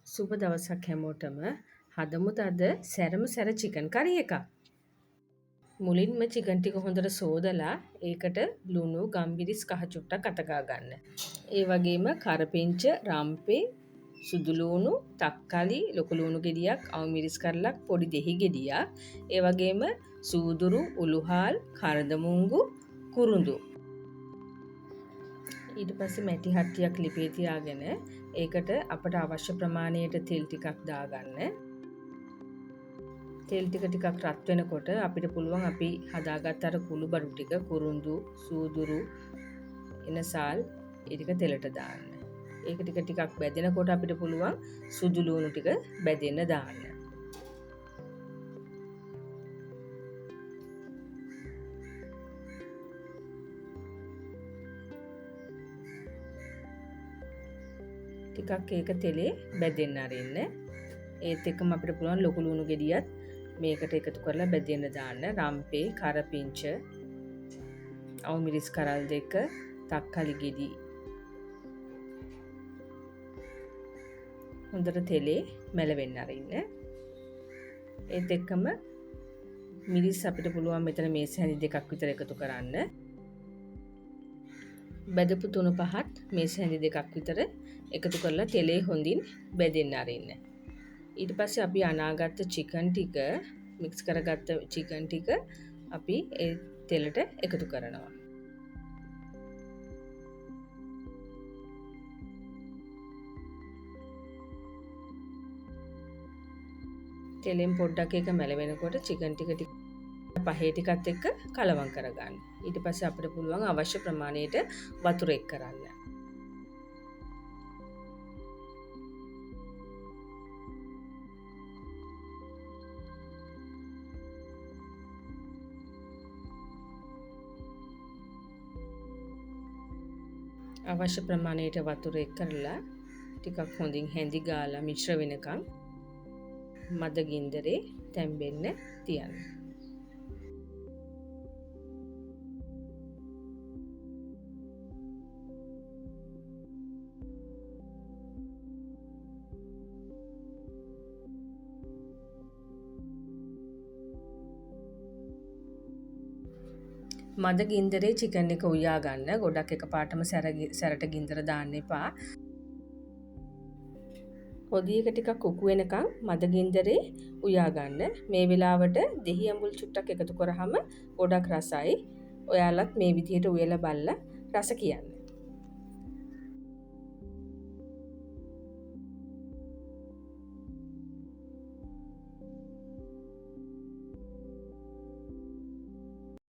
සුබ දවසක් හැමෝටම. හදමුද අද සැරම සැර චිකන් කරි එකක්. මුලින්ම චිකන් ටික හොඳට සෝදලා ඒකට ලුණු ගම්බිරිස් කහ චුට්ටක් අතගා ගන්න. ඒ වගේම කරපිංච, රම්පේ, සුදුලූණු, තක්කාලි, ලොකු ලූණු ගෙඩියක්, අවමිරිස් කරලක්, පොඩි දෙහි ගෙඩියක්, ඒ වගේම සූදුරු, උළුහාල්, කරදමුංගු, කුරුඳු. ඊට පස්සේ මැටි හට්ටියක් ලිපේ තියාගෙන ඒකට අපට අවශ්‍ය ප්‍රමාණයට තෙල් ටිකක් දාගන්න. තෙල් ටික රත් වෙනකොට අපිට පුළුවන් අපි හදාගත්ත අර කුළු බඩු ටික කුරුඳු, සූදුරු, එනසාල් ඒ ටික තෙලට දාන්න. ඒක ටිකක් බැදෙනකොට අපිට පුළුවන් සුදු ලූණු ටික බැදෙන්න දාන්න. ටිකක් ඒක තෙලේ බැදෙන්න අරින්න. ඒත් එක්කම අපිට පුළුවන් ලොකු ලුණු ගෙඩියත් මේකට එකතු කරලා බැදෙන්න දාන්න. රම්පේ, කරපිංච, අවමිරිස් කරල් දෙක, තක්කාලි ගෙඩි හොඳට තෙලේ මැලවෙන්න අරින්න. ඒත් එක්කම මිරිස් අපිට පුළුවන් මෙතන මේස හැඳි දෙකක් විතර එකතු කරන්න. බැදපු 3-5ත් මේස හැඳි දෙකක් විතර එකතු කරලා තෙලේ හොඳින් බැදෙන්න අරින්න. ඊට පස්සේ අපි අනාගත්ත චිකන් ටික මික්ස් කරගත්ත චිකන් ටික අපි ඒ තෙලට එකතු කරනවා. තෙලෙන් පොඩ්ඩක් එක මැලවෙනකොට චිකන් ටික පහේ ටිකත් එක්ක කලවම් කරගන්න. ඊට පස්සේ අපිට පුළුවන් අවශ්‍ය ප්‍රමාණයට වතුර එක් කරන්න. අවශ්‍ය ප්‍රමාණයට වතුර එක් කරලා ටිකක් හොඳින් හැඳි ගාලා මිශ්‍ර වෙනකන් මද ගින්දරේ තැම්බෙන්න තියන්න. මද ගින්දරේ චිකන් එක උයා ගන්න. ගොඩක් එකපාරටම සැරට ගින්දර දාන්න එපා. හොදියක ටිකක් උකු වෙනකන් මද ගින්දරේ උයා ගන්න. මේ වෙලාවට දෙහි අඹුල් චුට්ටක් එකතු කරාම ගොඩක් රසයි. ඔයාලත් මේ විදිහට උයලා බලලා රස කියන්න.